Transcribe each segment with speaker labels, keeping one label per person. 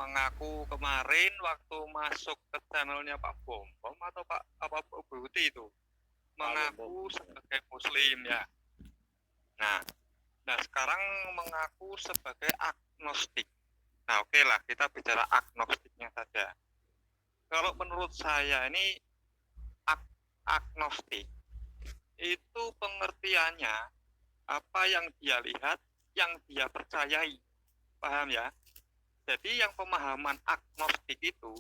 Speaker 1: mengaku kemarin waktu masuk ke channelnya Pak Bom atau Pak Budi itu mengaku sebagai Muslim ya. Nah sekarang mengaku sebagai agnostik. Nah oke lah, kita bicara agnostiknya saja. Kalau menurut saya ini agnostik itu pengertiannya apa yang dia lihat, yang dia percayai, paham ya? Jadi yang pemahaman agnostik itu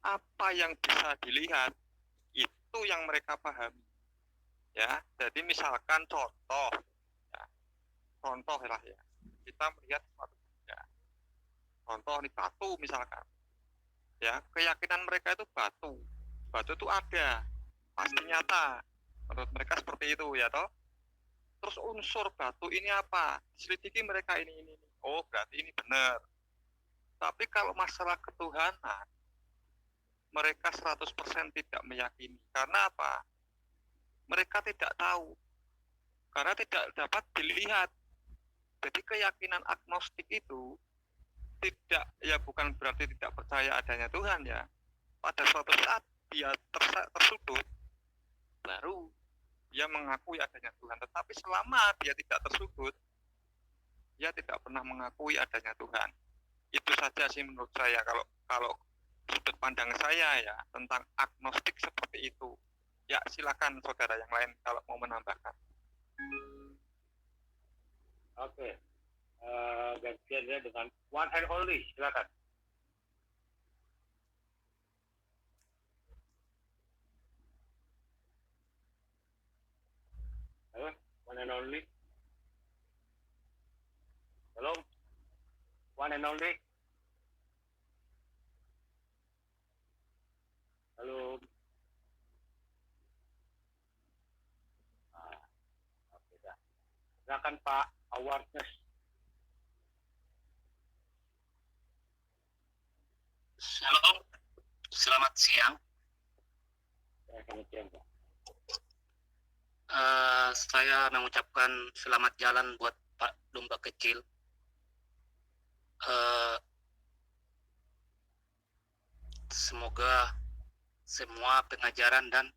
Speaker 1: apa yang bisa dilihat itu yang mereka pahami, ya. Jadi misalkan contoh, ya, contoh lah ya, kita melihat suatu benda, contoh nih batu misalkan, ya keyakinan mereka itu batu itu ada, pasti nyata, menurut mereka seperti itu ya toh. Terus unsur batu ini apa? Selidiki mereka ini. Oh berarti ini benar. Tapi kalau masalah ketuhanan, mereka 100% tidak meyakini. Karena apa? Mereka tidak tahu. Karena tidak dapat dilihat. Jadi keyakinan agnostik itu tidak, ya bukan berarti tidak percaya adanya Tuhan ya. Pada suatu saat dia tersudut, baru dia mengakui adanya Tuhan. Tetapi selama dia tidak tersudut, dia tidak pernah mengakui adanya Tuhan. Itu saja sih menurut saya kalau sudut pandang saya ya tentang agnostik seperti itu. Ya silakan saudara yang lain kalau mau menambahkan.
Speaker 2: Oke, gantian ya dengan one and only, silakan. Halo, one and only. Halo, one and only. Halo. Oke dah. Silakan Pak Awareness.
Speaker 3: Halo, selamat siang.
Speaker 2: Selamat siang Pak.
Speaker 3: Saya mengucapkan selamat jalan buat Pak Domba Kecil. Semoga semua pengajaran dan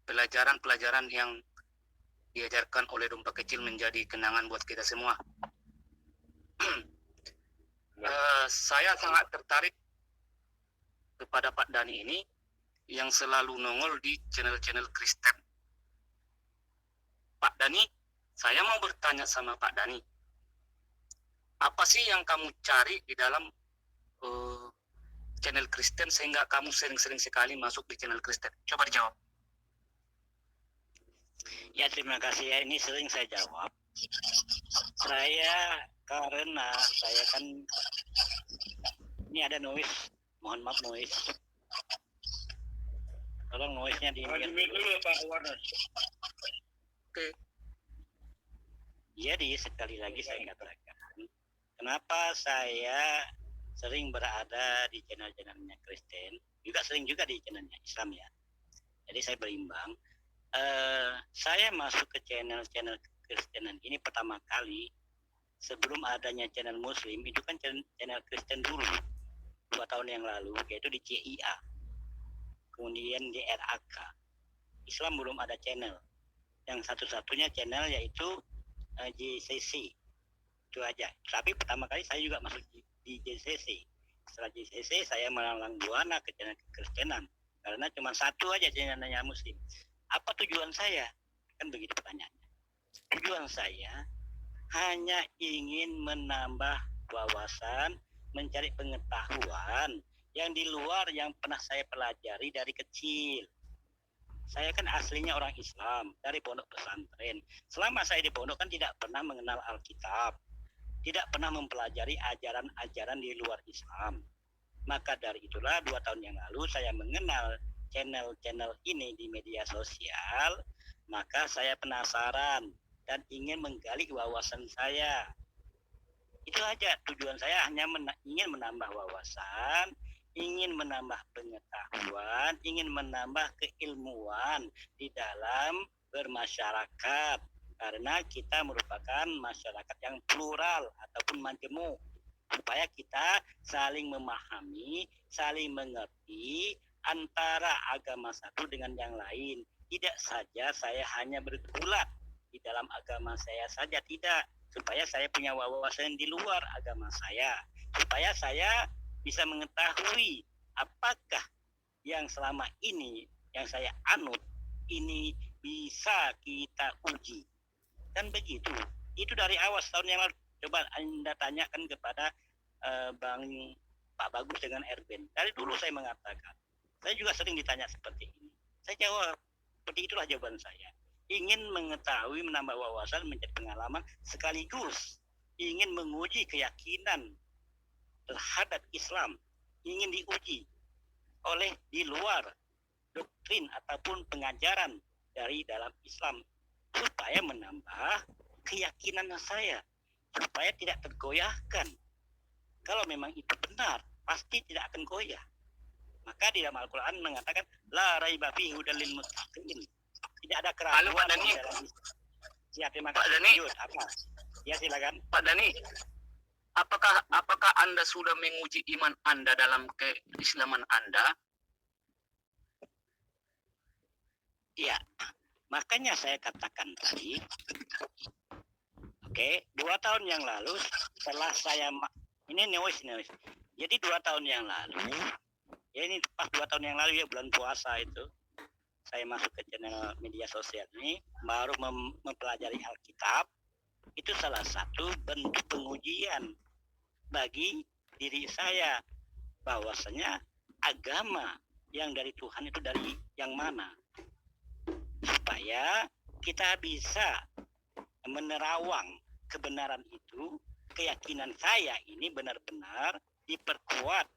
Speaker 3: pelajaran-pelajaran yang diajarkan oleh Domba Kecil menjadi kenangan buat kita semua. Saya sangat tertarik kepada Pak Dani ini yang selalu nongol di channel-channel Kristen. Pak Dani, saya mau bertanya sama Pak Dani, apa sih yang kamu cari di dalam channel Kristen sehingga kamu sering-sering sekali masuk di channel Kristen? Coba dijawab.
Speaker 4: Ya terima kasih ya, ini sering saya jawab. Karena saya kan ini ada noise, mohon maaf noise. Tolong noise-nya di
Speaker 2: dulu Pak Awareness.
Speaker 3: Oke.
Speaker 4: Jadi sekali lagi saya katakan, kenapa saya sering berada di channel-channelnya Kristen, juga sering juga di channelnya Islam ya. Jadi saya berimbang. Saya masuk ke channel-channel Kristenan ini pertama kali sebelum adanya channel Muslim, itu kan channel Kristen dulu 2 tahun yang lalu, yaitu di CIA, kemudian di RAK. Islam belum ada channel. Yang satu-satunya channel yaitu JCC, itu aja. Tapi pertama kali saya juga masuk di JCC. Setelah JCC saya melalang buana ke channel Kristenan karena cuma satu aja channelnya Muslim. Apa tujuan saya? Kan begitu pertanyaannya. Tujuan saya hanya ingin menambah wawasan, mencari pengetahuan yang di luar yang pernah saya pelajari dari kecil. Saya kan aslinya orang Islam, dari pondok pesantren. Selama saya di pondok kan tidak pernah mengenal Alkitab, tidak pernah mempelajari ajaran-ajaran di luar Islam. Maka dari itulah 2 tahun yang lalu saya mengenal channel-channel ini di media sosial, maka saya penasaran dan ingin menggali wawasan saya. Itu aja tujuan saya, hanya ingin menambah wawasan, ingin menambah pengetahuan, ingin menambah keilmuan di dalam bermasyarakat. Karena kita merupakan masyarakat yang plural ataupun majemuk. supaya kita saling memahami, saling mengerti antara agama satu dengan yang lain. Tidak saja saya hanya bergulat di dalam agama saya saja, tidak, supaya saya punya wawasan di luar agama saya, supaya saya bisa mengetahui apakah yang selama ini yang saya anut ini bisa kita uji. Dan begitu. Itu dari awal setahun yang lalu. Coba Anda tanyakan kepada Bang Pak Bagus dengan Erben. Dari dulu saya mengatakan, saya juga sering ditanya seperti ini. Saya jawab, seperti itulah jawaban saya. Ingin mengetahui, menambah wawasan, menjadi pengalaman, sekaligus ingin menguji keyakinan terhadap Islam, ingin diuji oleh di luar doktrin ataupun pengajaran dari dalam Islam, supaya menambah keyakinan saya, supaya tidak tergoyahkan. Kalau memang itu benar, pasti tidak akan goyah. Maka di dalam Al-Quran mengatakan la raiba fihi hudal lil muttaqin. Tidak ada keraguan
Speaker 3: Pak Dani.
Speaker 4: di dalam. Ya, terima
Speaker 3: Pak
Speaker 4: kasih.
Speaker 3: Dani.
Speaker 4: Apa? Ya, silakan.
Speaker 3: Pak Dani, apakah Anda sudah menguji iman Anda dalam keislaman Anda?
Speaker 4: Iya. Makanya saya katakan tadi, oke, 2 tahun yang lalu setelah saya ini noise. Jadi 2 tahun yang lalu, ya ini pas 2 tahun yang lalu ya, bulan puasa itu, saya masuk ke channel media sosial ini, baru mempelajari Alkitab. Itu salah satu bentuk pengujian bagi diri saya, bahwasanya agama yang dari Tuhan itu dari yang mana, supaya kita bisa menerawang kebenaran itu. Keyakinan saya ini benar-benar diperkuat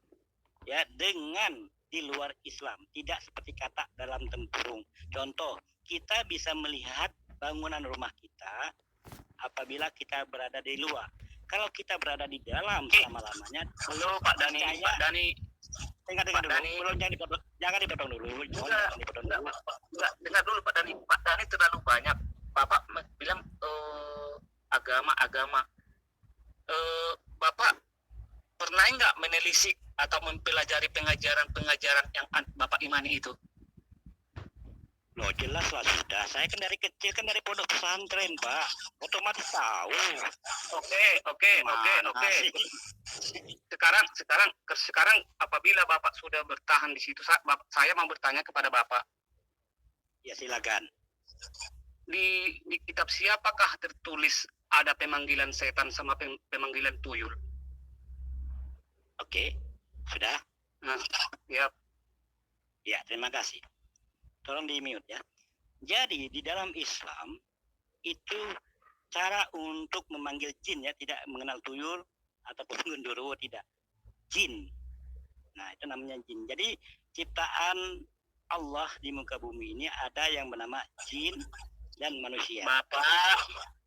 Speaker 4: ya dengan di luar Islam, tidak seperti kata dalam tempurung. Contoh, kita bisa melihat bangunan rumah kita apabila kita berada di luar. Kalau kita berada di dalam selama-lamanya.
Speaker 3: Halo Pak Dani, Pak Dani.
Speaker 4: Dengar dulu, jangan dipotong dulu.
Speaker 3: Dengar dulu Pak Dani. Pak Dani terlalu banyak. Bapak bilang agama. Bapak pernah nggak menelisik atau mempelajari pengajaran yang Bapak imani itu?
Speaker 4: Loh, jelas lah sudah. Saya kan dari kecil, kan dari pondok pesantren, Pak. Otomatis tahu.
Speaker 3: Oke. Sekarang apabila Bapak sudah bertahan di situ, saya mau bertanya kepada Bapak.
Speaker 4: Ya, silakan.
Speaker 3: Di kitab siapakah tertulis ada pemanggilan setan sama pemanggilan tuyul?
Speaker 4: Oke, sudah?
Speaker 3: Nah, ya.
Speaker 4: Ya, terima kasih. Tolong di-mute ya. Jadi di dalam Islam itu cara untuk memanggil jin ya, tidak mengenal tuyul ataupun genderuwo, tidak. Jin. Nah, itu namanya jin. Jadi ciptaan Allah di muka bumi ini ada yang bernama jin dan manusia.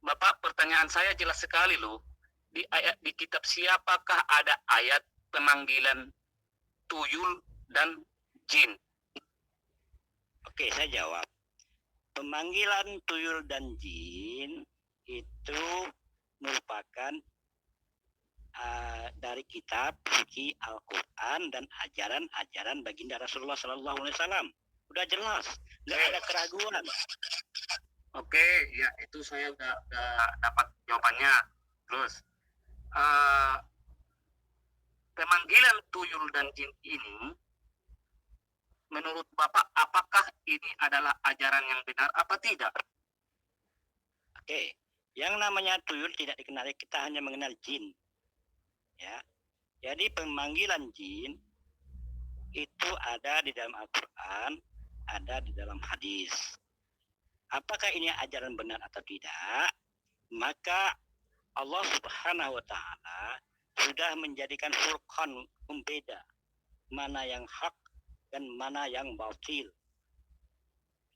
Speaker 3: Bapak, pertanyaan saya jelas sekali loh. Di kitab siapakah ada ayat pemanggilan tuyul dan jin?
Speaker 4: Oke, saya jawab. Pemanggilan tuyul dan jin itu merupakan dari kitab suci Al-Quran dan ajaran-ajaran baginda Rasulullah SAW. Udah jelas, nggak ada keraguan.
Speaker 3: Oke, ya itu saya udah dapat jawabannya. Terus pemanggilan tuyul dan jin ini, menurut Bapak, apakah ini adalah ajaran yang benar apa tidak?
Speaker 4: Oke, yang namanya tuyul tidak dikenali, kita hanya mengenal jin. Ya, jadi pemanggilan jin itu ada di dalam Al-Quran, ada di dalam hadis. Apakah ini ajaran benar atau tidak? Maka Allah Subhanahu wa Ta'ala sudah menjadikan furqan, pembeda mana yang hak dan mana yang batil.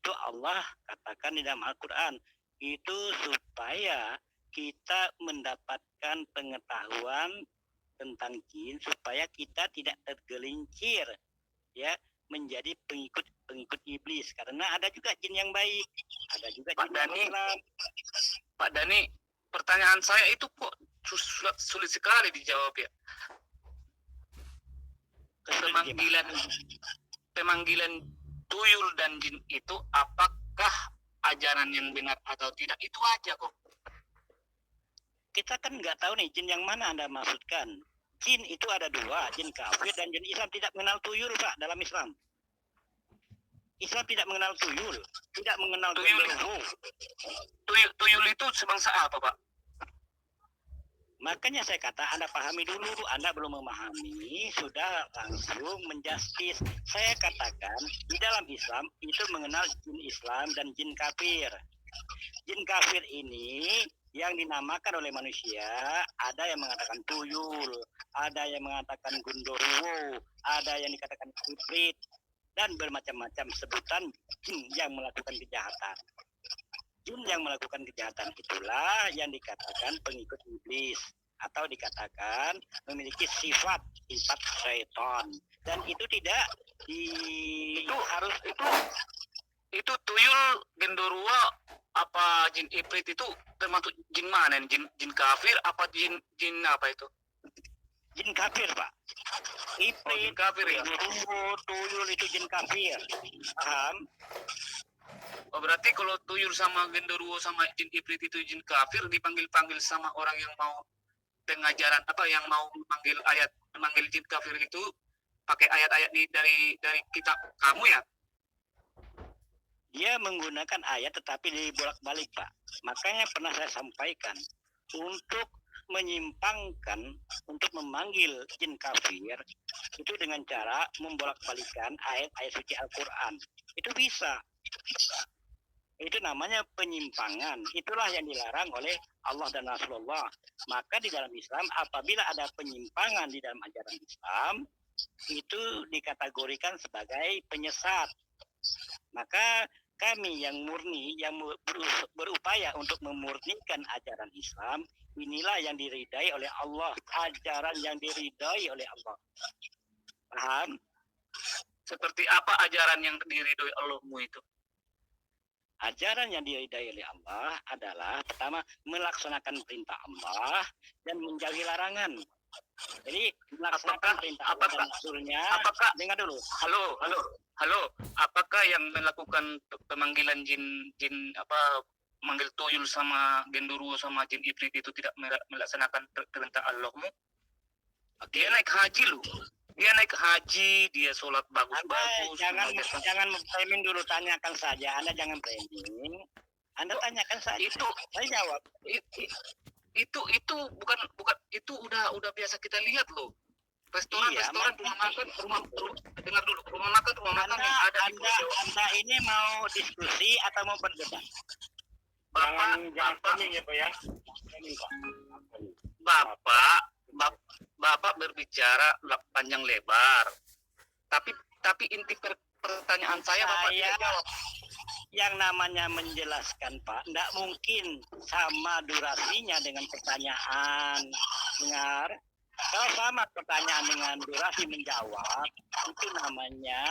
Speaker 4: Itu Allah katakan di dalam Al-Quran. Itu supaya kita mendapatkan pengetahuan tentang jin, supaya kita tidak tergelincir ya menjadi pengikut iblis. Karena ada juga jin yang baik, ada juga jin yang Islam.
Speaker 3: Pak Dani, pertanyaan saya itu kok sulit sekali dijawab ya. Pemanggilan tuyul dan jin itu apakah ajaran yang benar atau tidak, itu aja kok.
Speaker 4: Kita kan nggak tahu nih jin yang mana Anda maksudkan. Jin itu ada dua, jin kafir dan jin Islam. Tidak mengenal tuyul, Pak, dalam Islam. Islam tidak mengenal tuyul, tidak mengenal genderuwo.
Speaker 3: Tuyul itu sebangsa apa, Pak?
Speaker 4: Makanya saya kata Anda pahami dulu, Anda belum memahami, sudah langsung menjustis. Saya katakan di dalam Islam itu mengenal jin Islam dan jin kafir. Jin kafir ini yang dinamakan oleh manusia, ada yang mengatakan tuyul, ada yang mengatakan gundurwo, ada yang dikatakan ifrit, dan bermacam-macam sebutan jin yang melakukan kejahatan. Jin yang melakukan kejahatan itulah yang dikatakan pengikut iblis atau dikatakan memiliki sifat syaitan, dan itu tidak
Speaker 3: itu tuyul, genderuwo, apa jin ifrit itu termasuk jin mana? Jin kafir apa jin apa itu?
Speaker 4: Jin kafir, Pak. Ifrit,
Speaker 3: jin kafir ya.
Speaker 4: Tuyul itu jin kafir. Paham?
Speaker 3: Oh, berarti kalau tuyul sama genderuwo sama jin ifrit itu jin kafir, dipanggil-panggil sama orang yang mau pengajaran apa, yang mau memanggil jin kafir itu pakai ayat-ayat dari kitab kamu ya?
Speaker 4: Dia menggunakan ayat tetapi dibolak-balik, Pak. Makanya pernah saya sampaikan, untuk menyimpangkan, untuk memanggil jin kafir itu dengan cara membolak-balikan ayat-ayat suci Al-Quran. Itu bisa. Itu namanya penyimpangan. Itulah yang dilarang oleh Allah dan Rasulullah. Maka di dalam Islam, apabila ada penyimpangan di dalam ajaran Islam, itu dikategorikan sebagai penyesat. Maka kami yang murni, yang berupaya untuk memurnikan ajaran Islam, inilah yang diridai oleh Allah, ajaran yang diridai oleh Allah. Paham?
Speaker 3: Seperti apa ajaran yang diridai Allahmu itu?
Speaker 4: Ajaran yang diridai oleh Allah adalah pertama melaksanakan perintah Allah dan menjauhi larangan. Jadi melaksanakan perintah Allah dan Rasulnya. Dengar dulu.
Speaker 3: Halo. Apakah yang melakukan pemanggilan jin apa, manggil tuyul sama genderuwo sama jin ifrit itu tidak melaksanakan perintah Allahmu? Dia naik haji loh. Dia naik haji, dia sholat bagus-bagus.
Speaker 4: Jangan framing dulu, tanyakan saja. Anda jangan framing. Anda tanyakan saja.
Speaker 3: Itu
Speaker 4: saya jawab.
Speaker 3: Itu bukan itu udah biasa kita lihat loh. Restoran, rumah makan, dengar dulu, rumah makan yang ada di
Speaker 4: Anda ini mau diskusi atau mau berdebat?
Speaker 2: Jangan framing ya, Pak ya.
Speaker 3: Bapak berbicara panjang lebar, tapi inti pertanyaan saya Bapak tidak jawab.
Speaker 4: Yang namanya menjelaskan, Pak, tidak mungkin sama durasinya dengan pertanyaan. Dengar, kalau sama pertanyaan dengan durasi menjawab, itu namanya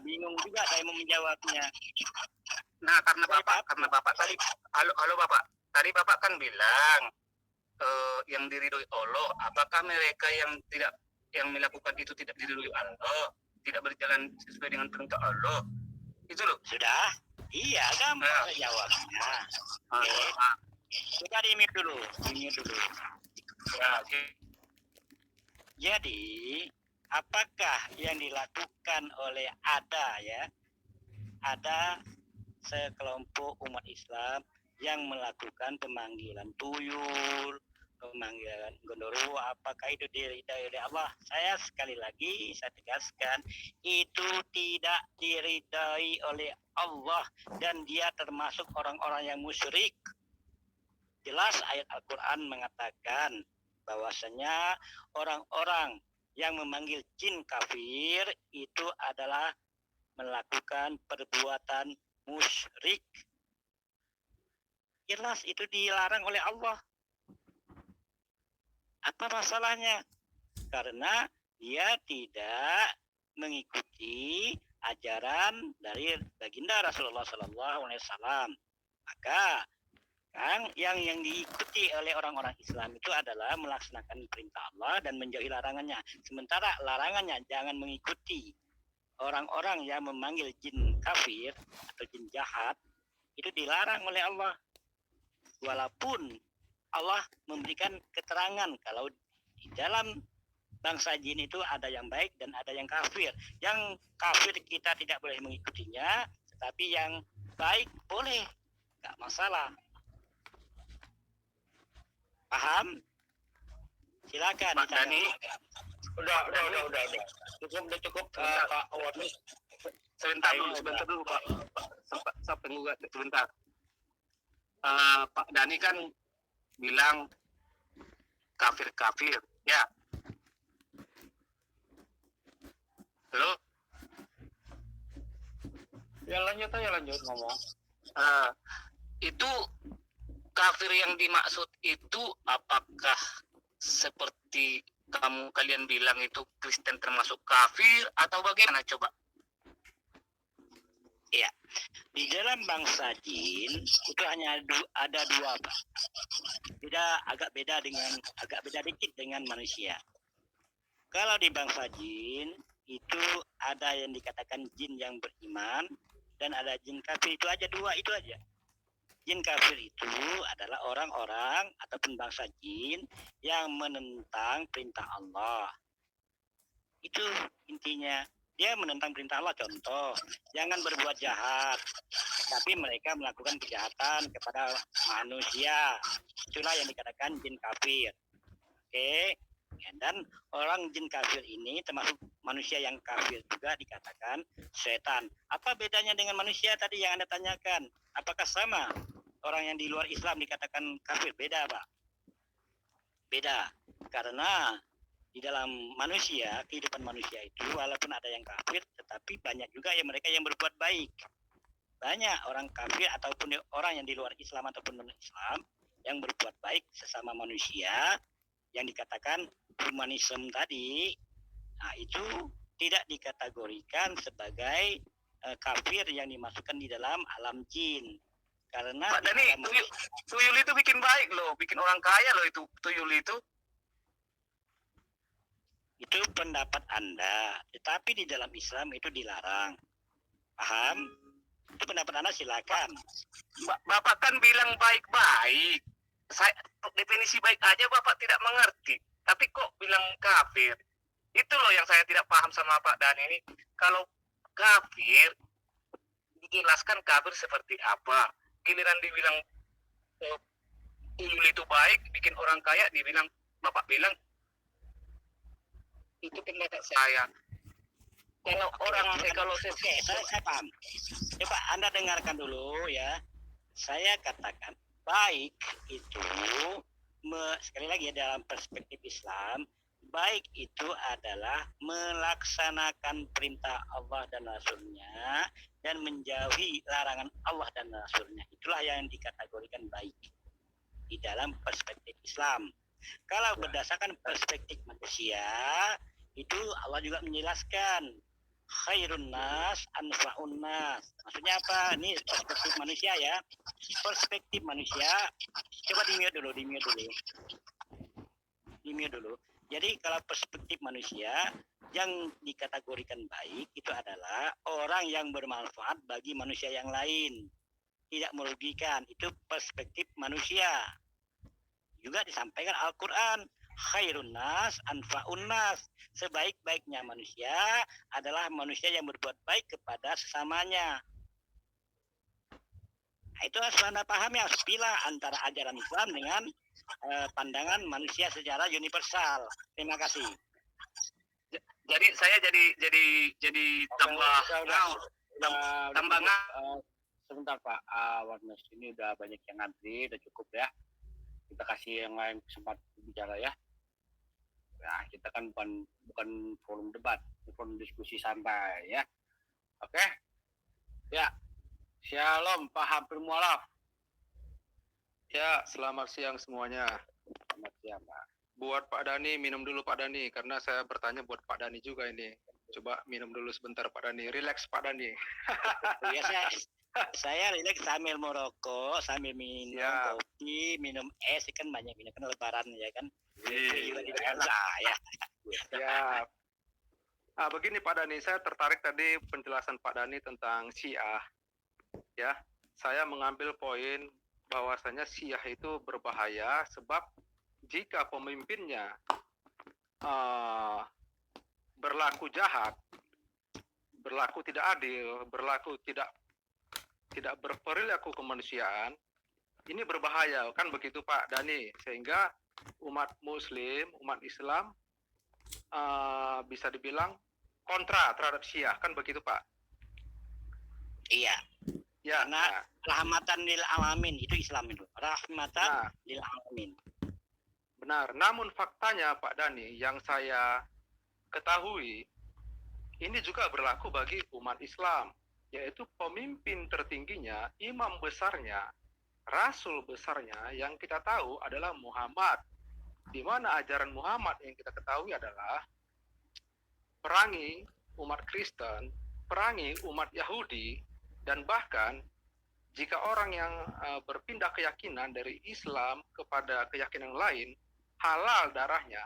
Speaker 4: bingung juga saya mau menjawabnya.
Speaker 3: Nah, karena Bapak tadi, halo Bapak, tadi Bapak kan bilang yang diridhoi Allah, apakah mereka yang melakukan itu tidak diridhoi Allah, tidak berjalan sesuai dengan perintah Allah? Itu loh.
Speaker 4: Sudah? Iya, gampang jawabnya. Kita di mute dulu.
Speaker 3: Ya,
Speaker 4: jadi, apakah yang dilakukan oleh ada sekelompok umat Islam yang melakukan pemanggilan tuyul, pemanggilan genderuwo, apakah itu diridai oleh Allah? Saya sekali lagi saya tegaskan, itu tidak diridai oleh Allah dan dia termasuk orang-orang yang musyrik. Jelas ayat Al-Quran mengatakan bahwasanya orang-orang yang memanggil jin kafir itu adalah melakukan perbuatan musyrik. Jelas itu dilarang oleh Allah. Apa masalahnya? Karena dia tidak mengikuti ajaran dari baginda Rasulullah SAW. Maka yang diikuti oleh orang-orang Islam itu adalah melaksanakan perintah Allah dan menjauhi larangannya. Sementara larangannya jangan mengikuti orang-orang yang memanggil jin kafir atau jin jahat, itu dilarang oleh Allah. Walaupun Allah memberikan keterangan kalau di dalam bangsa jin itu ada yang baik dan ada yang kafir. Yang kafir kita tidak boleh mengikutinya, tetapi yang baik boleh, nggak masalah. Paham? Silakan.
Speaker 3: Pak Dani,
Speaker 2: Udah. Cukup Pak Awanis.
Speaker 3: sebentar dulu Pak. Saya penggugat sebentar. Pak Dani kan bilang kafir, ya. Halo?
Speaker 2: Ya lanjut ngomong.
Speaker 3: Itu kafir yang dimaksud itu apakah seperti kalian bilang itu Kristen termasuk kafir atau bagaimana coba?
Speaker 4: Ya, di dalam bangsa jin itu hanya ada dua, Pak. Agak beda dikit dengan manusia. Kalau di bangsa jin itu ada yang dikatakan jin yang beriman dan ada jin kafir, itu aja dua, itu aja. Jin kafir itu adalah orang-orang ataupun bangsa jin yang menentang perintah Allah. Itu intinya. Dia menentang perintah Allah. Contoh, jangan berbuat jahat, tapi mereka melakukan kejahatan kepada manusia. Itulah yang dikatakan jin kafir. Oke. Dan orang jin kafir ini termasuk manusia yang kafir juga dikatakan setan. Apa bedanya dengan manusia tadi yang Anda tanyakan? Apakah sama? Orang yang di luar Islam dikatakan kafir? Beda, Pak. Beda. Karena di dalam manusia, kehidupan manusia itu walaupun ada yang kafir, tetapi banyak juga yang mereka yang berbuat baik. Banyak orang kafir ataupun orang yang di luar Islam ataupun non-Islam yang berbuat baik sesama manusia, yang dikatakan humanisme tadi, nah itu tidak dikategorikan sebagai kafir yang dimasukkan di dalam alam jin. Karena
Speaker 3: Pak Dani, tuyul itu bikin baik loh, bikin orang kaya loh itu tuyul itu.
Speaker 4: Itu pendapat Anda, tetapi di dalam Islam itu dilarang. Paham? Itu pendapat Anda, silakan.
Speaker 3: Bapak kan bilang baik-baik. Saya definisi baik aja Bapak tidak mengerti. Tapi kok bilang kafir? Itu loh yang saya tidak paham sama Pak Dani ini. Kalau kafir, dijelaskan kafir seperti apa. Giliran dibilang tuyul itu baik, bikin orang kaya, dibilang Bapak bilang itu pendapat saya. Kalau kalau
Speaker 4: saya paham. Coba Anda dengarkan dulu ya. Saya katakan baik itu sekali lagi ya, dalam perspektif Islam, baik itu adalah melaksanakan perintah Allah dan Rasulnya dan menjauhi larangan Allah dan Rasulnya. Itulah yang dikategorikan baik di dalam perspektif Islam. Kalau berdasarkan perspektif manusia, itu Allah juga menjelaskan khairun nas anfa'un nas. Maksudnya apa? Ini perspektif manusia ya. Perspektif manusia. Coba di mute dulu. Jadi kalau perspektif manusia yang dikategorikan baik itu adalah orang yang bermanfaat bagi manusia yang lain, tidak merugikan. Itu perspektif manusia. Juga disampaikan Al-Quran, khairun nas anfa'un nas. Sebaik-baiknya manusia adalah manusia yang berbuat baik kepada sesamanya. Nah, itu harus Anda pahami, harus pilih antara ajaran Islam dengan pandangan manusia secara universal. Terima kasih.
Speaker 3: jadi saya jadi tambah
Speaker 2: Sebentar Pak Warnes, ini udah banyak yang ngantri, udah cukup ya. Kita kasih yang lain kesempatan bicara ya. Nah, kita kan bukan forum debat, forum diskusi santai ya. Oke? Ya. Shalom Pak Hampir Mualaf.
Speaker 5: Ya, selamat siang semuanya.
Speaker 2: Selamat siang Pak.
Speaker 5: Buat Pak Dani, minum dulu Pak Dani, karena saya bertanya buat Pak Dani juga ini. Coba minum dulu sebentar Pak Dani, relax Pak Dani.
Speaker 4: Ya, Saya relax sambil merokok, sambil minum
Speaker 5: Siap.
Speaker 4: kopi, minum es, kan banyak minum kan lebaran ya kan. Itu juga
Speaker 1: Iya.
Speaker 4: tidak saya.
Speaker 5: Siap. Begini Pak Dani, saya tertarik tadi penjelasan Pak Dani tentang Syiah. Ya, saya mengambil poin bahwasanya Syiah itu berbahaya sebab jika pemimpinnya berlaku jahat, berlaku tidak adil, berlaku tidak berperilaku kemanusiaan, ini berbahaya, kan begitu Pak Dani, sehingga umat Muslim, umat Islam bisa dibilang kontra terhadap Syiah, kan begitu Pak?
Speaker 4: Iya.
Speaker 5: Ya,
Speaker 4: Karena rahmatan lil alamin itu Islam itu. Rahmatan lil alamin.
Speaker 5: benar. Namun faktanya Pak Dani, yang saya ketahui, ini juga berlaku bagi umat Islam, yaitu pemimpin tertingginya, imam besarnya, rasul besarnya yang kita tahu adalah Muhammad. Di mana ajaran Muhammad yang kita ketahui adalah perangi umat Kristen, perangi umat Yahudi, dan bahkan jika orang yang berpindah keyakinan dari Islam kepada keyakinan lain, halal darahnya,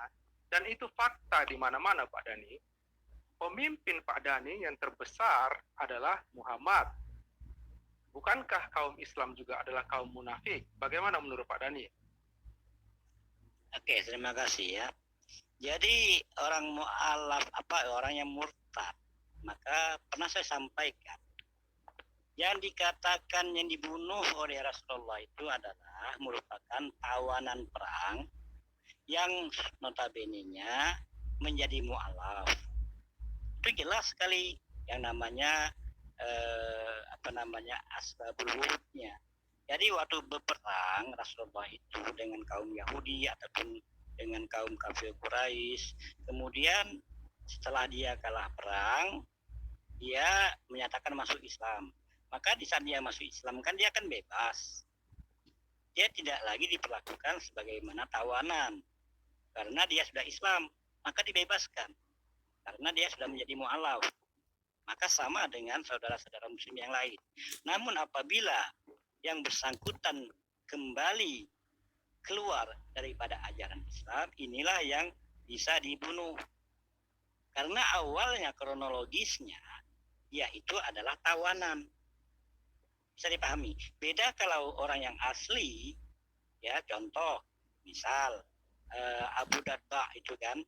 Speaker 5: dan itu fakta di mana-mana Pak Dani. Pemimpin Pak Dani yang terbesar adalah Muhammad. Bukankah kaum Islam juga adalah kaum munafik? Bagaimana menurut Pak Dani?
Speaker 4: Oke, terima kasih ya. Jadi orang mu'alaf orang yang murtad, maka pernah saya sampaikan yang dikatakan yang dibunuh oleh Rasulullah itu adalah merupakan tawanan perang yang notabene-nya menjadi mu'alaf. Itu jelas sekali yang namanya asbabul wurudnya. Jadi waktu berperang Rasulullah itu dengan kaum Yahudi ataupun dengan kaum kafir Quraisy, kemudian setelah dia kalah perang, dia menyatakan masuk Islam. Maka di saat dia masuk Islam kan dia akan bebas. Dia tidak lagi diperlakukan sebagaimana tawanan. Karena dia sudah Islam, maka dibebaskan. Karena dia sudah menjadi mu'alaf. Maka sama dengan saudara-saudara muslim yang lain. Namun apabila yang bersangkutan kembali keluar daripada ajaran Islam, inilah yang bisa dibunuh. Karena awalnya kronologisnya, dia itu adalah tawanan. Bisa dipahami. Beda kalau orang yang asli, ya contoh, misal Abu Darda itu kan,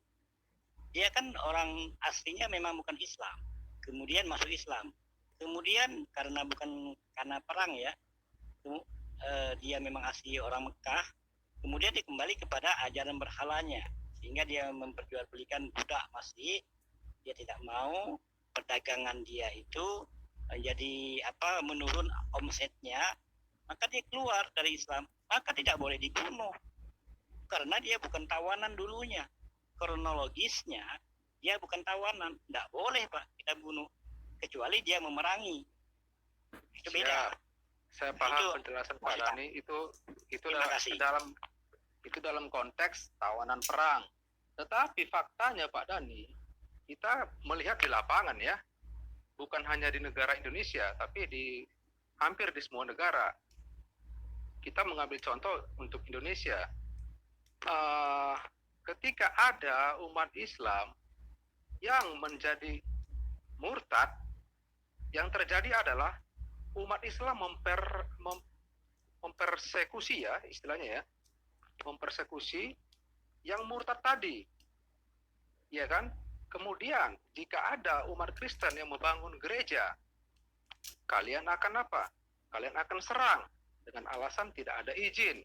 Speaker 4: dia kan orang aslinya memang bukan Islam. Kemudian masuk Islam. Kemudian karena perang ya, dia memang asli orang Mekah, kemudian dia kembali kepada ajaran berhalanya, sehingga dia memperjualbelikan budak masih, dia tidak mau perdagangan dia itu menjadi menurun omsetnya, maka dia keluar dari Islam, maka tidak boleh dibunuh karena dia bukan tawanan dulunya. Kronologisnya dia bukan tawanan, tidak boleh Pak kita bunuh kecuali dia memerangi. Itu beda.
Speaker 5: Saya paham penjelasan Pak Dani, itu dalam konteks tawanan perang. Tetapi faktanya Pak Dani, kita melihat di lapangan ya, bukan hanya di negara Indonesia, tapi hampir di semua negara. Kita mengambil contoh untuk Indonesia. Ketika ada umat Islam yang menjadi murtad, yang terjadi adalah umat Islam mempersekusi ya, istilahnya ya, mempersekusi yang murtad tadi, ya kan? Kemudian jika ada umat Kristen yang membangun gereja, kalian akan apa? Kalian akan serang dengan alasan tidak ada izin.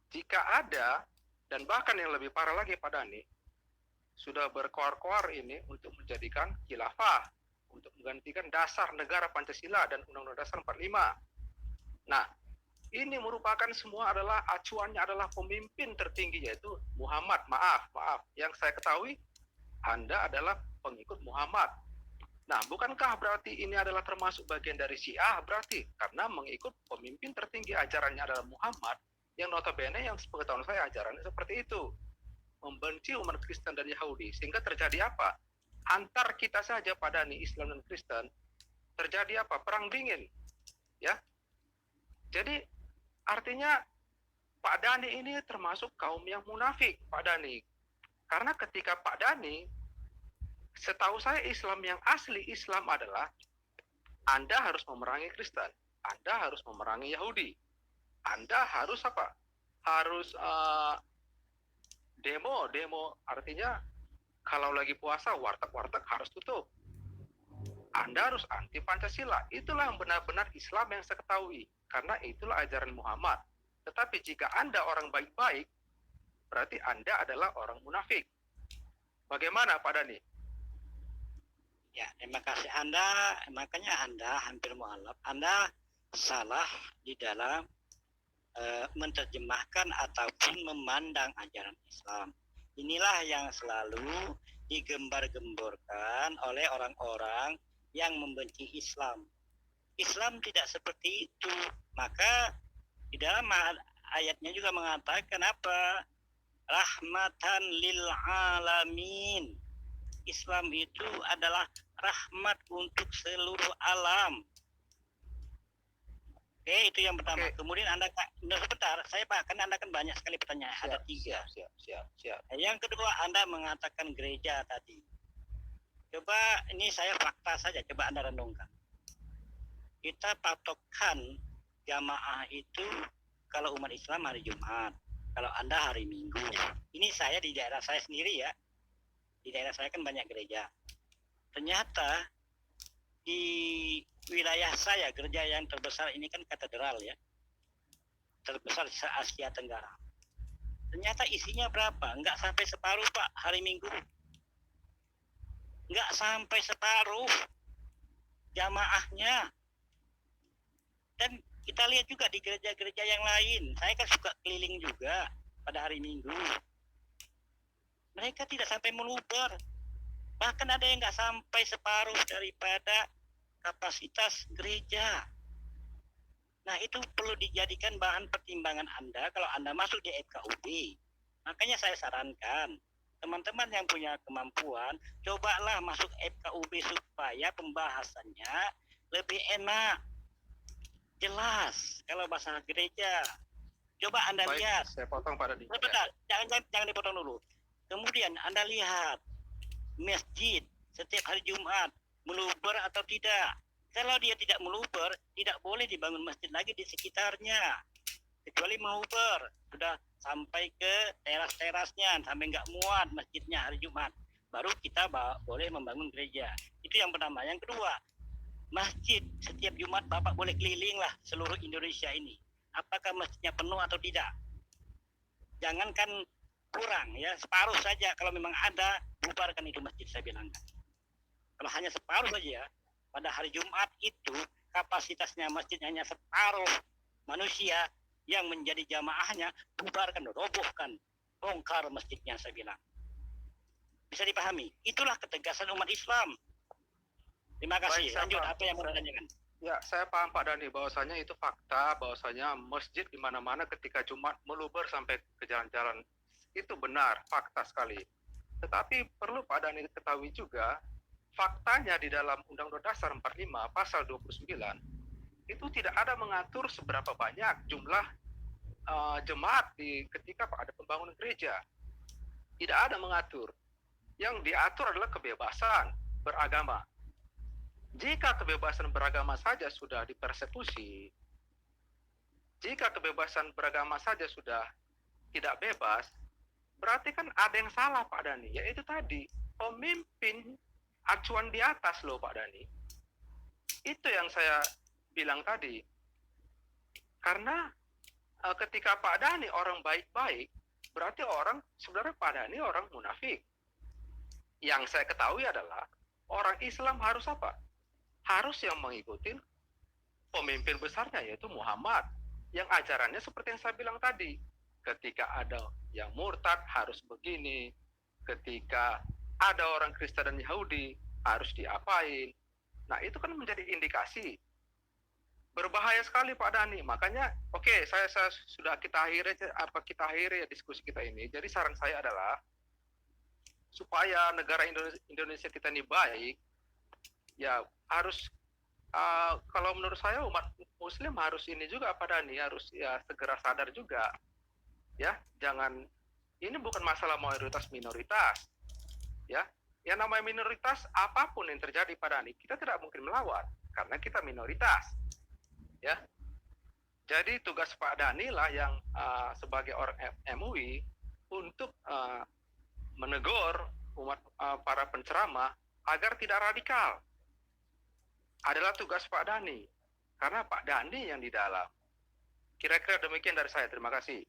Speaker 5: Jika ada, dan bahkan yang lebih parah lagi Pak Dani, sudah berkoar-koar ini untuk menjadikan khilafah, untuk menggantikan dasar negara Pancasila dan Undang-Undang Dasar 45. Nah, ini merupakan semua adalah acuannya adalah pemimpin tertinggi, yaitu Muhammad. Maaf, yang saya ketahui Anda adalah pengikut Muhammad. Nah, bukankah berarti ini adalah termasuk bagian dari Syiah berarti? Karena mengikut pemimpin tertinggi ajarannya adalah Muhammad, yang notabene yang sepengetahuan saya ajarannya seperti itu. Membenci umat Kristen dan Yahudi. Sehingga terjadi apa? Antar kita saja Pak Dani, Islam dan Kristen, terjadi apa? Perang dingin. Ya. Jadi artinya Pak Dhani ini termasuk kaum yang munafik, Pak Dhani. Karena ketika Pak Dhani, setahu saya Islam yang asli Islam adalah Anda harus memerangi Kristen, Anda harus memerangi Yahudi, Anda harus apa? Harus demo, artinya kalau lagi puasa warteg harus tutup. Anda harus anti Pancasila. Itulah yang benar-benar Islam yang saya ketahui. Karena itulah ajaran Muhammad. Tetapi jika Anda orang baik-baik, berarti Anda adalah orang munafik. Bagaimana Pak Dhani?
Speaker 4: Ya, terima kasih Anda. Makanya Anda hampir mualaf. Anda salah di dalam menerjemahkan ataupun memandang ajaran Islam. Inilah yang selalu digembar-gemborkan oleh orang-orang yang membenci Islam. Islam tidak seperti itu. Maka di dalam ayatnya juga mengatakan apa? Rahmatan lil alamin. Islam itu adalah rahmat untuk seluruh alam. Oke, itu yang pertama.
Speaker 5: Oke.
Speaker 4: Kemudian Anda, sebentar, saya Pak, karena Anda kan banyak sekali pertanyaan. Ada 3.
Speaker 5: Siap.
Speaker 4: Yang kedua, Anda mengatakan gereja tadi. Coba, ini saya fakta saja, coba Anda renungkan. Kita patokan jamaah itu kalau umat Islam hari Jumat, kalau Anda hari Minggu. Ini saya di daerah saya sendiri ya. Di daerah saya kan banyak gereja. Ternyata di wilayah saya, gereja yang terbesar ini kan katedral ya. Terbesar se Asia Tenggara. Ternyata isinya berapa? Enggak sampai separuh Pak, hari Minggu. Enggak sampai separuh jamaahnya. Dan kita lihat juga di gereja-gereja yang lain. Saya kan suka keliling juga pada hari Minggu. Mereka tidak sampai meluber. Bahkan ada yang nggak sampai separuh daripada kapasitas gereja. Nah, itu perlu dijadikan bahan pertimbangan Anda kalau Anda masuk di FKUB. Makanya saya sarankan, teman-teman yang punya kemampuan, cobalah masuk FKUB supaya pembahasannya lebih enak. Jelas kalau bahasa gereja. Coba Anda
Speaker 5: Baik,
Speaker 4: lihat.
Speaker 5: saya potong Pak Dhani.
Speaker 4: Sebentar, jangan dipotong dulu. Kemudian Anda lihat masjid setiap hari Jumat meluber atau tidak. Kalau dia tidak meluber, tidak boleh dibangun masjid lagi di sekitarnya. Kecuali meluber, sudah sampai ke teras-terasnya, sampai nggak muat masjidnya hari Jumat. Baru kita boleh membangun gereja. Itu yang pertama. Yang kedua, masjid setiap Jumat Bapak boleh keliling lah seluruh Indonesia ini. Apakah masjidnya penuh atau tidak? Jangankan kurang ya, separuh saja. Kalau memang ada, bubarkan itu masjid, saya bilang. Kalau hanya separuh saja, pada hari Jumat itu kapasitasnya masjid hanya separuh manusia yang menjadi jamaahnya, bubarkan, robohkan, bongkar masjidnya, saya bilang. Bisa dipahami? Itulah ketegasan umat Islam. Terima kasih.
Speaker 5: Baik,
Speaker 4: Lanjut, apa yang mau ditanyakan?
Speaker 5: Ya, saya paham Pak Dhani bahwasanya itu fakta, bahwasanya masjid di mana-mana ketika Jumat meluber sampai ke jalan-jalan. Itu benar, fakta sekali. Tetapi perlu Pak Dhani ketahui juga, faktanya di dalam Undang-Undang Dasar 45 pasal 29 itu tidak ada mengatur seberapa banyak jumlah jemaat ketika ada pembangunan gereja. Tidak ada mengatur. Yang diatur adalah kebebasan beragama. Jika kebebasan beragama saja sudah dipersekusi, jika kebebasan beragama saja sudah tidak bebas, berarti kan ada yang salah Pak Dhani. Yaitu tadi, pemimpin acuan di atas loh Pak Dhani. Itu yang saya bilang tadi. Karena ketika Pak Dhani orang baik-baik, berarti sebenarnya Pak Dhani orang munafik. Yang saya ketahui adalah orang Islam harus apa? Harus yang mengikuti pemimpin besarnya yaitu Muhammad. Yang ajarannya seperti yang saya bilang tadi. Ketika ada yang murtad harus begini. Ketika ada orang Kristen dan Yahudi harus diapain. Nah, itu kan menjadi indikasi. Berbahaya sekali Pak Dhani. Makanya, oke, saya sudah kita akhiri diskusi kita ini. Jadi saran saya adalah supaya negara Indonesia kita ini baik, ya harus kalau menurut saya umat Muslim harus ini juga Pak Dhani, harus ya segera sadar juga, ya jangan, ini bukan masalah mayoritas minoritas, ya yang namanya minoritas apapun yang terjadi Pak Dhani, kita tidak mungkin melawan karena kita minoritas, ya. Jadi tugas Pak Dhani lah yang sebagai orang MUI untuk menegur umat para penceramah agar tidak radikal. Adalah tugas Pak Dhani. Karena Pak Dhani yang di dalam. Kira-kira demikian dari saya. Terima kasih.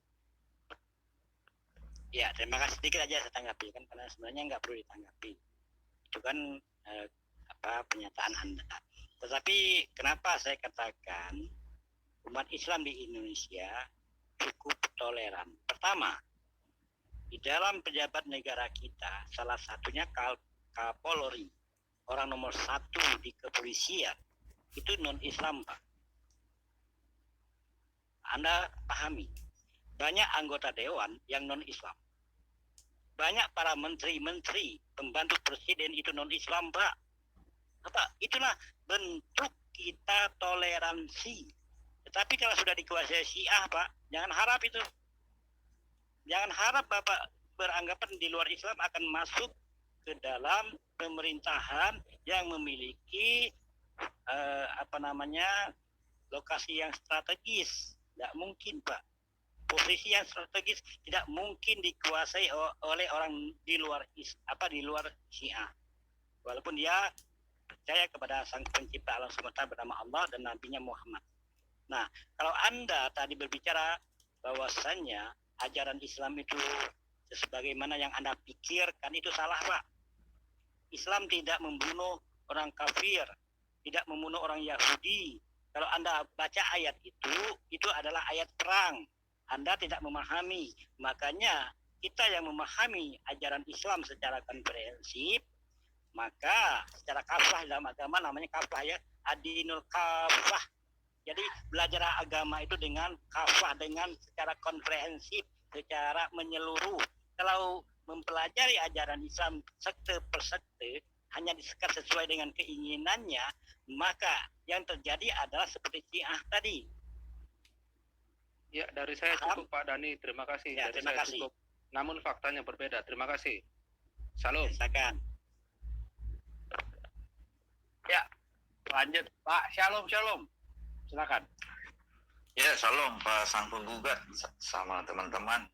Speaker 4: Ya, terima kasih. Sedikit aja saya tanggapi kan, karena sebenarnya nggak perlu ditanggapi. Itu kan pernyataan Anda. Tetapi kenapa saya katakan umat Islam di Indonesia cukup toleran? Pertama, di dalam pejabat negara kita, salah satunya Kapolri, orang nomor 1 di kepolisian, itu non-Islam, Pak. Anda pahami, banyak anggota dewan yang non-Islam. Banyak para menteri-menteri, pembantu presiden itu non-Islam, Pak. Itulah bentuk kita toleransi. Tetapi kalau sudah dikuasai Syiah, Pak, jangan harap itu. Jangan harap Bapak beranggapan di luar Islam akan masuk ke dalam pemerintahan yang memiliki lokasi yang strategis. Tidak mungkin, Pak. Posisi yang strategis tidak mungkin dikuasai oleh orang di luar Syiah. Walaupun dia percaya kepada Sang Pencipta alam semesta bernama Allah dan Nabi-Nya Muhammad. Nah, kalau Anda tadi berbicara bahwasannya ajaran Islam itu sebagaimana yang Anda pikirkan, itu salah, Pak. Islam tidak membunuh orang kafir, tidak membunuh orang Yahudi. Kalau Anda baca ayat itu adalah ayat perang. Anda tidak memahami. Makanya kita yang memahami ajaran Islam secara komprehensif, maka secara kafah dalam agama namanya kafah, ya, adinul kafah. Jadi belajar agama itu dengan kafah, dengan secara komprehensif, secara menyeluruh. Kalau mempelajari ajaran Islam sekte per sekte, hanya disekat sesuai dengan keinginannya, maka yang terjadi adalah seperti Syiah tadi.
Speaker 5: Ya, dari saya cukup Pak Dhani. Terima kasih.
Speaker 4: Ya,
Speaker 5: dari
Speaker 4: terima
Speaker 5: saya
Speaker 4: kasih.
Speaker 5: cukup. Namun faktanya berbeda. Terima kasih. Salam.
Speaker 4: Silakan.
Speaker 2: Ya, lanjut Pak. Shalom. Silakan.
Speaker 6: Ya, salam Pak Sang Penggugat sama teman-teman.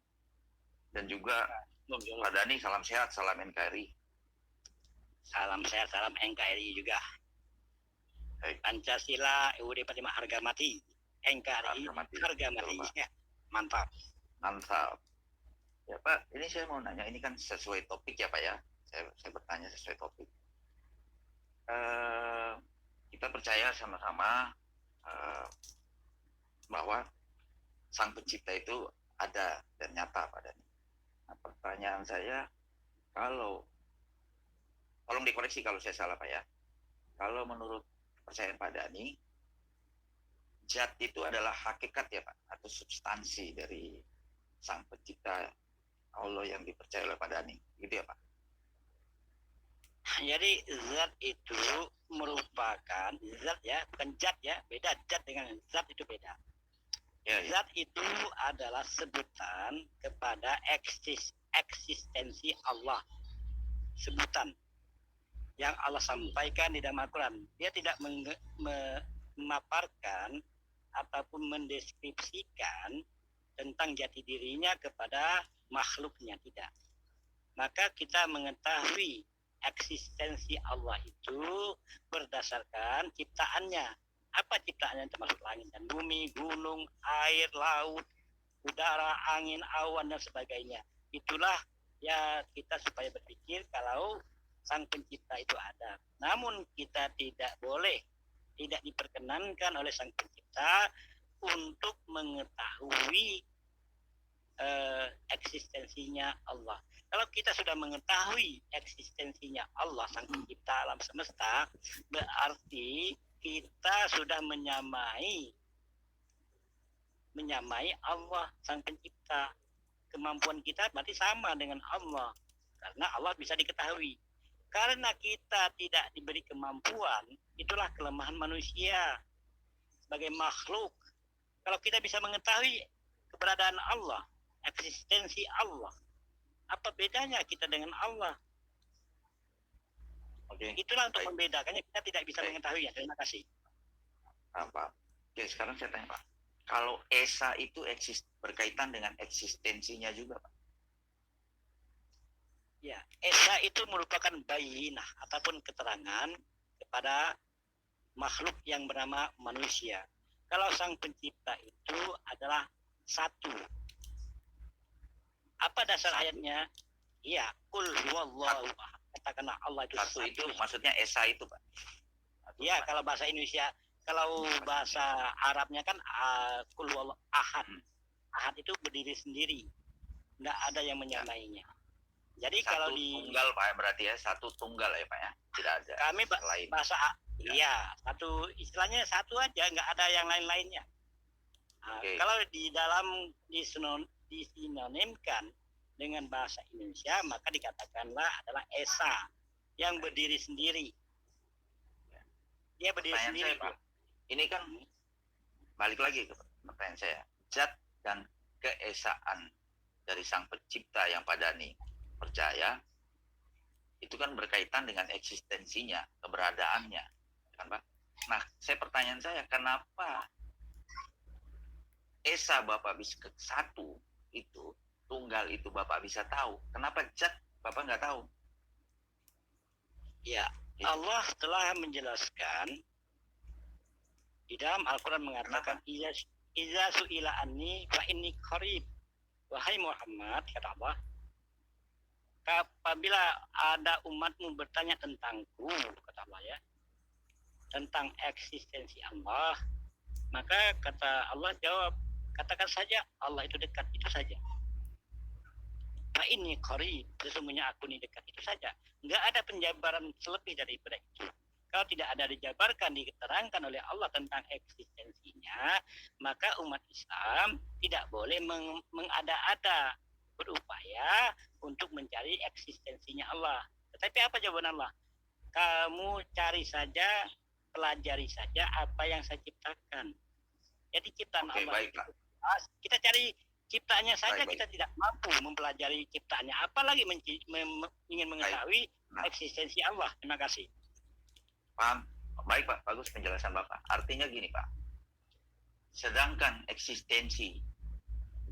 Speaker 6: Dan juga Pak Dhani, salam sehat, salam NKRI.
Speaker 4: Salam sehat, salam NKRI juga.
Speaker 6: Baik.
Speaker 4: Pancasila, UUD 45 harga mati. NKRI harga mati. Ya, mantap.
Speaker 6: Mantap. Ya Pak, ini saya mau nanya, ini kan sesuai topik ya Pak ya. Saya bertanya sesuai topik. Kita percaya sama-sama bahwa Sang Pencipta itu ada dan nyata Pak Dhani. Nah, pertanyaan saya, tolong dikoreksi kalau saya salah Pak ya. Kalau menurut percayaan Pak Dhani, zat itu adalah hakikat ya Pak, atau substansi dari Sang Pencipta Allah yang dipercaya oleh Pak Dhani, gitu ya Pak?
Speaker 4: Jadi zat itu merupakan zat, ya, bukan zat, ya, beda. Zat dengan zat itu beda.
Speaker 6: Ya, ya.
Speaker 4: Zat itu adalah sebutan kepada eksistensi Allah. Sebutan yang Allah sampaikan di dalam Al-Quran. Dia tidak memaparkan ataupun mendeskripsikan tentang jati dirinya kepada makhluknya, tidak. Maka kita mengetahui eksistensi Allah itu berdasarkan ciptaannya. Apa ciptaannya? Termasuk langit dan bumi, gunung, air, laut, udara, angin, awan, dan sebagainya. Itulah ya kita supaya berpikir kalau Sang Pencipta itu ada. Namun kita tidak diperkenankan oleh Sang Pencipta untuk mengetahui eksistensinya Allah. Kalau kita sudah mengetahui eksistensinya Allah, Sang Pencipta alam semesta, berarti kita sudah menyamai Allah, Sang Pencipta. Kemampuan kita berarti sama dengan Allah, karena Allah bisa diketahui. Karena kita tidak diberi kemampuan, itulah kelemahan manusia sebagai makhluk. Kalau kita bisa mengetahui keberadaan Allah, eksistensi Allah, apa bedanya kita dengan Allah?
Speaker 6: Oke.
Speaker 4: Itulah untuk
Speaker 6: Baik.
Speaker 4: membedakannya, kita tidak bisa
Speaker 6: Baik.
Speaker 4: mengetahuinya. Terima kasih.
Speaker 6: Pak. Oke, sekarang saya tanya Pak. Kalau Esa itu berkaitan dengan eksistensinya juga Pak.
Speaker 4: Ya, Esa itu merupakan bayinah ataupun keterangan kepada makhluk yang bernama manusia. Kalau sang pencipta itu adalah satu. Apa dasar
Speaker 6: Satu.
Speaker 4: ayatnya? Iya, kul huwallahu ahad. Katakanlah Allah itu
Speaker 6: Satu itu maksudnya Esa itu Pak. Satu,
Speaker 4: Ya,
Speaker 6: Pak.
Speaker 4: kalau bahasa Indonesia, kalau bahasa Arabnya kan kul huwallahu ahad. Ahad itu berdiri sendiri. Enggak ada yang menyamainya. Jadi
Speaker 6: Satu
Speaker 4: kalau di
Speaker 6: tunggal Pak ya, berarti ya, satu tunggal ya Pak ya. Tidak ada
Speaker 4: kami
Speaker 6: lain.
Speaker 4: bahasa iya, satu istilahnya satu aja, nggak ada yang lain-lainnya. Nah,
Speaker 6: Oke.
Speaker 4: kalau di dalam disinonimkan dengan bahasa Indonesia, maka dikatakanlah adalah Esa yang berdiri sendiri. Dia berdiri
Speaker 6: Pertanyaan
Speaker 4: sendiri,
Speaker 6: saya Pak, ini kan balik lagi ke pertanyaan saya. Zat dan keesaan dari sang pencipta yang Padani percaya itu kan berkaitan dengan eksistensinya, keberadaannya, kan Pak? Nah, pertanyaan saya, kenapa Esa Bapak bisa ke satu itu, tunggal itu Bapak bisa tahu, kenapa zat Bapak nggak tahu?
Speaker 4: Ya, Allah telah menjelaskan di dalam Al-Quran mengatakan Iza su'ila anni fa inni qarib. Wahai Muhammad, kata Allah, apabila ada umatmu bertanya tentangku, kata Allah ya, tentang eksistensi Allah, maka kata Allah jawab, katakan saja Allah itu dekat, itu saja. Fa inni qarib, sesungguhnya aku ini dekat, itu saja. Enggak ada penjabaran selebih daripada itu. Kalau tidak ada dijabarkan, diterangkan oleh Allah tentang eksistensinya, maka umat Islam tidak boleh mengada-ada, berupaya untuk mencari eksistensinya Allah. Tetapi apa jawaban Allah? Kamu cari saja, pelajari saja apa yang saya ciptakan. Jadi ciptaan
Speaker 6: Oke,
Speaker 4: Allah
Speaker 6: baiklah.
Speaker 4: kita cari ciptaannya saja,
Speaker 6: Baik.
Speaker 4: kita tidak mampu mempelajari ciptaannya, apalagi ingin mengetahui
Speaker 6: Nah.
Speaker 4: eksistensi Allah. Terima kasih.
Speaker 6: Paham? Baik Pak, bagus penjelasan Bapak. Artinya gini Pak, sedangkan eksistensi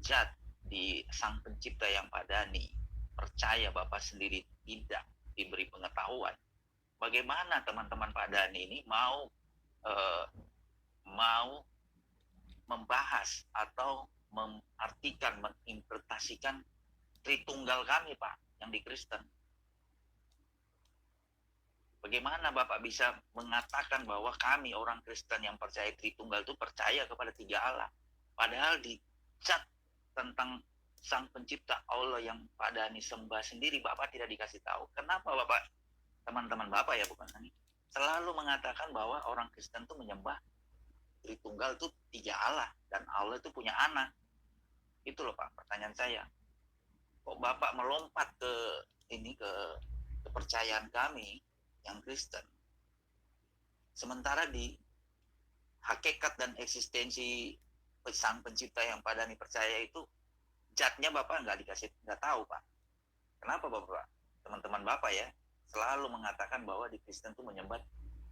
Speaker 6: zat di sang pencipta yang Padani percaya Bapak sendiri tidak diberi pengetahuan, bagaimana teman-teman Padani ini mau membahas atau mengartikan, menginterpretasikan Tritunggal kami Pak yang di Kristen? Bagaimana Bapak bisa mengatakan bahwa kami orang Kristen yang percaya Tritunggal itu percaya kepada tiga Allah, padahal di zat tentang sang pencipta Allah yang Padani sembah sendiri Bapak tidak dikasih tahu? Kenapa Bapak, teman-teman Bapak ya bukan ini, selalu mengatakan bahwa orang Kristen itu menyembah Tritunggal itu tiga Allah dan Allah itu punya anak? Itu loh Pak pertanyaan saya. Kok Bapak melompat ke kepercayaan kami yang Kristen, sementara di hakikat dan eksistensi sang pencipta yang Padani percaya itu zatnya Bapak nggak tahu Pak. Kenapa Bapak, teman-teman Bapak ya, selalu mengatakan bahwa di Kristen itu menyembah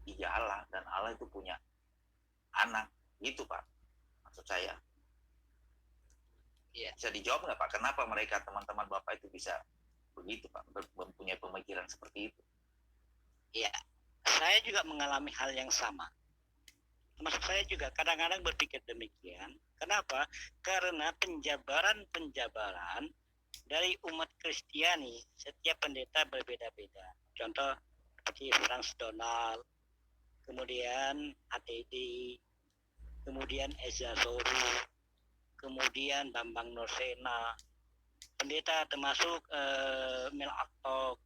Speaker 6: tiga Allah dan Allah itu punya anak, gitu Pak maksud saya.
Speaker 4: Iya.
Speaker 6: Bisa dijawab nggak Pak, kenapa mereka teman-teman Bapak itu bisa begitu Pak, mempunyai pemikiran seperti itu?
Speaker 4: Ya, saya juga mengalami hal yang sama. Termasuk saya juga kadang-kadang berpikir demikian. Kenapa? Karena penjabaran dari umat Kristiani, setiap pendeta berbeda-beda. Contoh seperti Frans Donald, kemudian ATD, kemudian Eza Zoru, kemudian Bambang Nursena, pendeta termasuk Mel Aktok.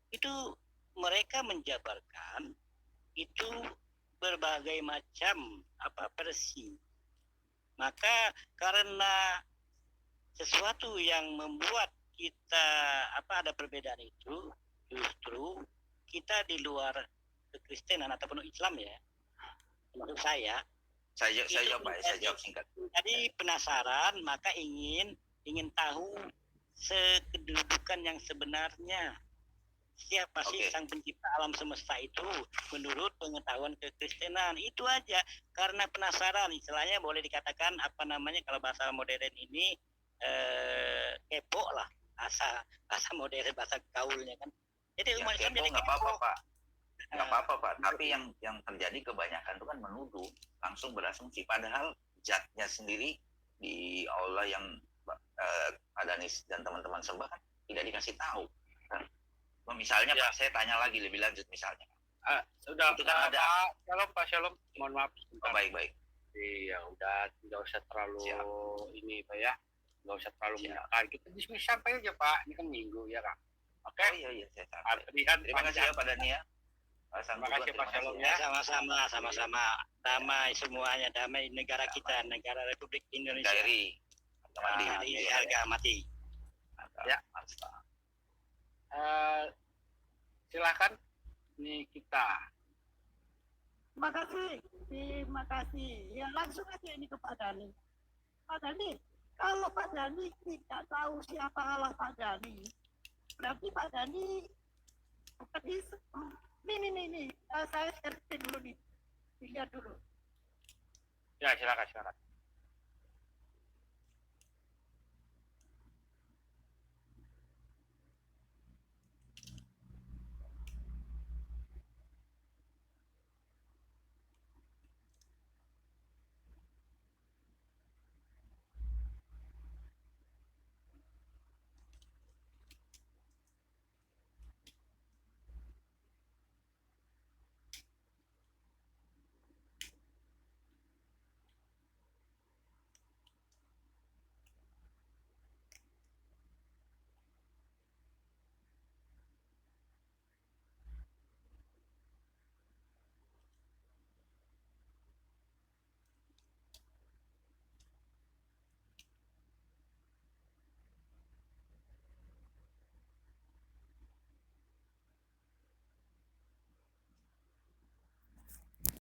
Speaker 4: Itu mereka menjabarkan itu berbagai macam versi. Maka karena sesuatu yang membuat kita ada perbedaan itu, justru kita di luar kekristenan ataupun Islam ya, menurut saya
Speaker 6: Saya
Speaker 4: itu
Speaker 6: jawab Pak, saya jawab singkat.
Speaker 4: jadi penasaran, maka ingin tahu kedudukan yang sebenarnya. Siapa sih
Speaker 6: Oke.
Speaker 4: sang pencipta alam semesta itu menurut pengetahuan kekristenan? Itu aja, karena penasaran. Istilahnya boleh dikatakan apa namanya kalau bahasa modern ini kepo lah, bahasa modern, bahasa gaulnya kan. Jadi
Speaker 6: Ya,
Speaker 4: umat Islam
Speaker 6: kepo
Speaker 4: jadi
Speaker 6: nggak apa-apa
Speaker 4: kepo.
Speaker 6: Pak, nggak apa-apa Pak. Tapi yang terjadi kebanyakan itu kan menuduh, langsung berasumsi. Padahal zatnya sendiri di Allah yang Pak Danis dan teman-teman sembah kan tidak dikasih tahu. Kan? Misalnya
Speaker 2: Ya.
Speaker 6: Pak, saya tanya lagi lebih lanjut misalnya.
Speaker 2: Sudah,
Speaker 6: Itu kan ada.
Speaker 2: Pak Shalom, mohon maaf
Speaker 6: Oh,
Speaker 2: sebentar.
Speaker 6: baik-baik.
Speaker 2: Iya, udah tidak usah terlalu
Speaker 6: Siap.
Speaker 2: ini Pak ya, nggak usah terlalu
Speaker 6: Siap.
Speaker 2: menekan. Kita diskusi sampai aja Pak, ini kan minggu ya kan. Oke,
Speaker 6: Oh iya, saya tahu.
Speaker 2: pilihan
Speaker 6: Terima kasih ya Pak Dani ya. Pak
Speaker 2: Terima kasih, Pak Shalom,
Speaker 4: Ya, sama-sama damai semuanya, damai negara kita, negara Republik Indonesia.
Speaker 6: Dari teman
Speaker 4: Mati harga mati.
Speaker 2: Ya. Silakan nih kita.
Speaker 7: Terima kasih. Ya langsung aja ini ke Pak Dhani. Pak Dhani, kalau Pak Dhani tidak tahu siapa Allah Pak Dhani, berarti Pak Dhani bukan Islam. Nih. Saya searching dulu nih. Lihat dulu.
Speaker 2: Ya, silakan.